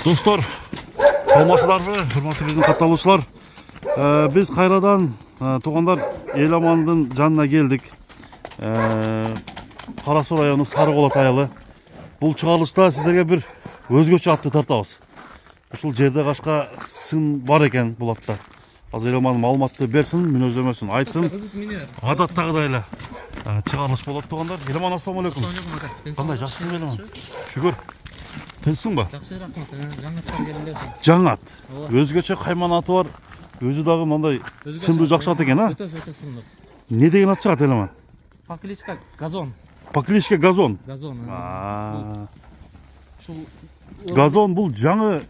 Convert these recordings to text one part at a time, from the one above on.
Dostlar, саламатсыздарбы, урматтуу биздин катталуучулар. Biz кайрадан туугандар эл амандын жанына келдик. Кара Суу району Сары Колот айылы. Бул чыгарылышта сиздерге бир өзгөчө атты тартабыз. Ушул жерде кашка сын бар экен бул атта. Азыр эл аман маалыматты берсин, мүнөздөмөсүн айтсын. Адаттагыдай эле чыгарылыш болот туугандар. Эл аман, ассалам алейкум. Кандай, жакшысың беле ман? Шүгүр. Тынчсың ба? Жакшы рахмат. Жаңаттан келдим. Жаңат. Өзгөчө кайман аты бар. Өзү дагы мындай сындуу жакшы ат экен, а? Өтө сындуу. Не деген ат чыгат эл аман? По кличке Газон. По кличке Газон. Газон. Ушул Газон бул жаңы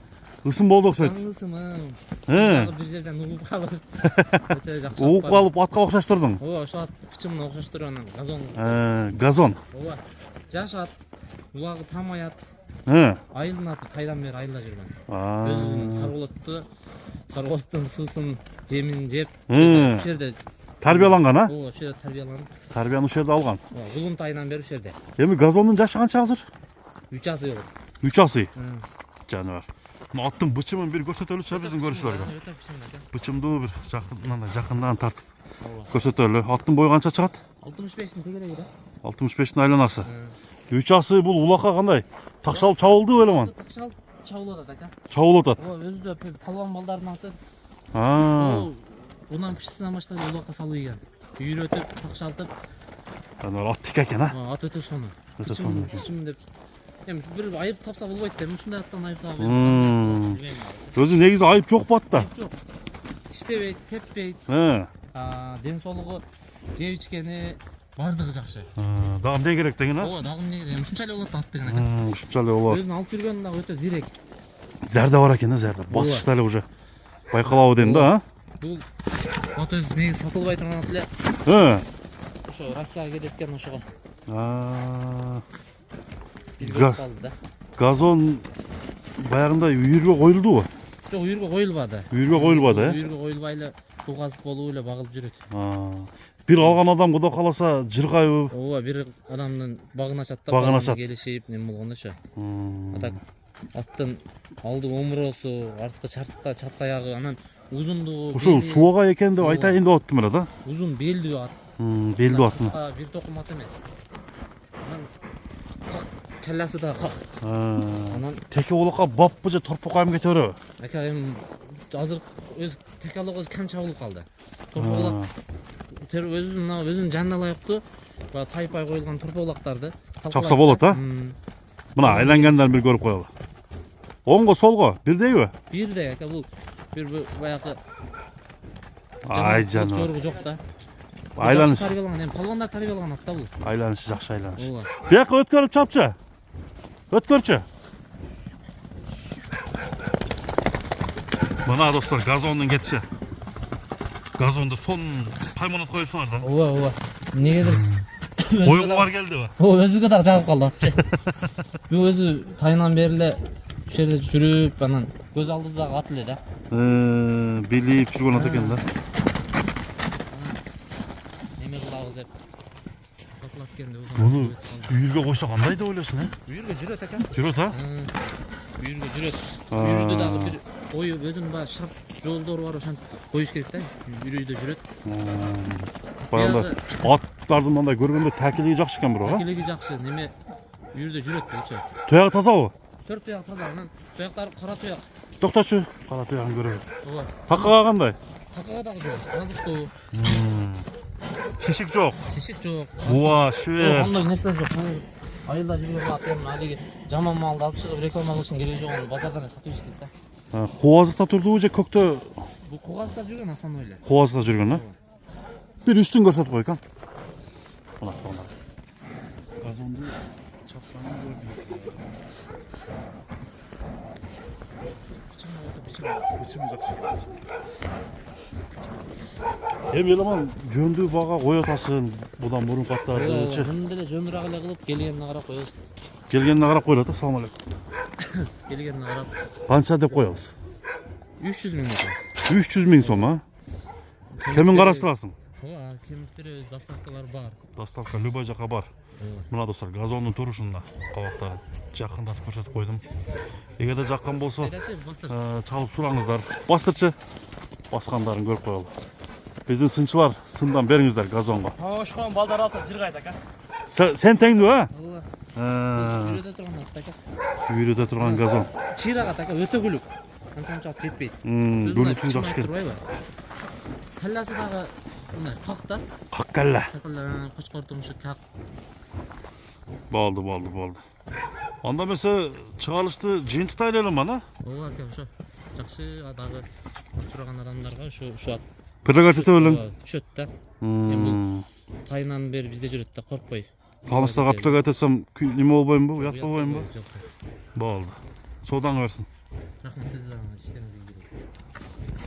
ысым болду окшойт. жаңы ысымы. Бир жерден угуп калып. Өтө жакшы. Угуп калып атка окшоштурдуң. Ооба, ошо ат кычымына окшоштуруп анан Газон. Газон. Ооба. Жаш ат. Улагы тамай ат. Айылдын аты тайдан бери айылда жүргөн. Өзүнүн Сары Колоттун суусун, жемин жеп, ушул жерде Тарбияланган, а? ооба, ушул жерде тарбияланып. Тарбияны ушул жерде алган. Ооба, улунт айынан бери ушул жерде. Эми Газондун жашы канча азыр? 3 асы болот. 3 асы. Жаныбар. Мына аттын бычымын бир көрсөтөлүчү биздин көрүүчүлөргө. Бычымдуу бир жакындан тартып көрсөтөлү. Аттын бою канча чыгат? 65-тин тегереги да. 65-тин айланасы. 3 асы бул улакка кандай? Такшалып чабылды беле ман? Такшалып чабылып атат ака. Чабылып атат. Ооба, өзү да палван балдардын аты. Унан пишсинен баштап улакка салып ийген. Үйрөтүп, такшалтып. Анан ат тик экен, а? Ат өтө сонун. Өтө сонун. Кичим деп. Эми бир айып тапса болбойт да. Ушундай аттан айып таап. Өзү негизи айып жок бу атта. Жок. Иштебейт, теппейт. Ден соолугу, жеп ичкени бардыгы жакшы. Дагы эмне керек деген, а? Ооба, дагы эмне керек? Ушунча эле болот ат деген экен. Ушунча эле болот. Өзүн алып жүргөн дагы өтө зирек. Зерде бар экен, зерде. Басышта эле уже байкалабы дейм да, а? Бул ат өзү негизи сатылбай турган ат эле. Ошо Россияга кетет экен ошого. Бизге калды да. Газон баягындай үйүргө коюлдубу? Жок, үйүргө коюлбады. Үйүргө коюлбады, э? Үйүргө коюлбай эле тугазык болуп эле багылып жүрөт. Бир алган адам кудай кааласа жыргайбы? Ооба, бир адамдын багын ачат да, Багын ачат. келишип, неме болгондо ошо. Атак аттын алды омуросу, арткы чатка аягы, анан узундугу. Ушул сууга экен деп айтайын деп аттым эле да. Узун белдүү ат. Белдүү ат. Бир токум ат эмес. Анан келласы да как. Анан теке улакка баппы же торпокка кете береби? Ака эми азыр өз теке улак өзү кам чабылып калды. Торпокулак өзүнүн жанына ылайыктуу баягы тайпай коюлган торпокулактарды чапса болот, а? Мына айлангандан бир көрүп коелу. Оңго солго бирдейби? Бирдей ака, бул бир баягы ай жаным. жоргу жок да. Айланыш тарбияланган, эми палвандар тарбияланган ат да бул. Айланышы жакшы айланыш. Ооба. Бияка өткөрүп чапчы. Өткөрчү. Мына достор, Газондун кетиши. Газонду сон кайманат коюпсуңар да. Ооба. Эмнегедир Оюнга бар келдиби? өзүгө дагы жагып калды атчы. Бул өзү тайынан бери эле ушул жерде жүрүп, анан көз алдыбыздагы ат эле да. Билип жүргөн ат экен да. Неме кылабыз деп сатылат экенде. Муну үйүргө койсо кандай деп ойлойсуң, э? Үйүргө жүрөт экен. Жүрөт, а? Үйүргө жүрөт. Үйүрдө дагы бир ою өзүнүн баягы шарт жолдору бар, ошентип коюш керек да. Үйүрдө жүрөт. Баягы аттардын мындай көргөндө такилиги жакшы экен бирок, а? Такилиги жакшы, неме үйүрдө жүрөт болчу. Туягы тазабы? 4 туяк таза, анан туяктары кара туяк. Токточу, кара туягын көрөбүз. Ооба. Такага кандай? Такага дагы жок, жазыктуу. Шишик жок. Шишик жок. Буа, швер. Андай нерсе жок. Айылда жүргөн ат эми алиги жаман малды алып чыгып реклама кылышын кереги жок, аны базардан сатып ийиш керек да. Кубазыкта турдубу же көктө? Бул кубазыкта жүргөн основной эле. Кубазыкта жүргөн, а? Бир үстүн көрсөтүп койкан. Мына тоңдар. Газонду чапканын көрдүм. Бычымы жакшы. Эми эламан жөндүү бага кой атасын, будан мурунку аттардычы. Жөн деле жөнүрөөк эле кылып келгенине карап коебуз. Келгенине карап коелот, ассалам алейкум. Келгенине карап Канча деп коебуз? 300 миң атабыз. 300 миң сом, а? Кемин караштырасың? Ооба, кемиктери доставкалар бар. Доставка любой жака бар. Мына достар, газондун турушунда кабактарын жакындатып көрсөтүп койдум. Эгерде жаккан болсо, чалып сураңыздар. Бастырчы баскандарын көрүп коелу. Биздин сынчылар сындан бериңиздер газонго. Ошкон балдар алса жыргайт ака. Сен теңби, а? Үйрөтө турган ат ака. Үйрөтө турган газон. Чыйрак ат ака, өтө күлүк. Канчалык жетпейт. Күлүктү жакшы келет. Калласы дагы мындай как да. Как калла. Кочкор тумушу как. Болду. Анда эмесе чыгарылышты жыйынтык дайрайлам ана. Ооба ака, ошо. Жакшы дагы турган адамдарга ушу ат Предлагать ете белең. түшөт да. Эми тайынан бери бизде жүрөт да, коркпой. Тааныстарга предлагать этсем неме болбоймбу, уят болбоймбу? Болду. Соодаң берсин. Рахмат, сиздерге.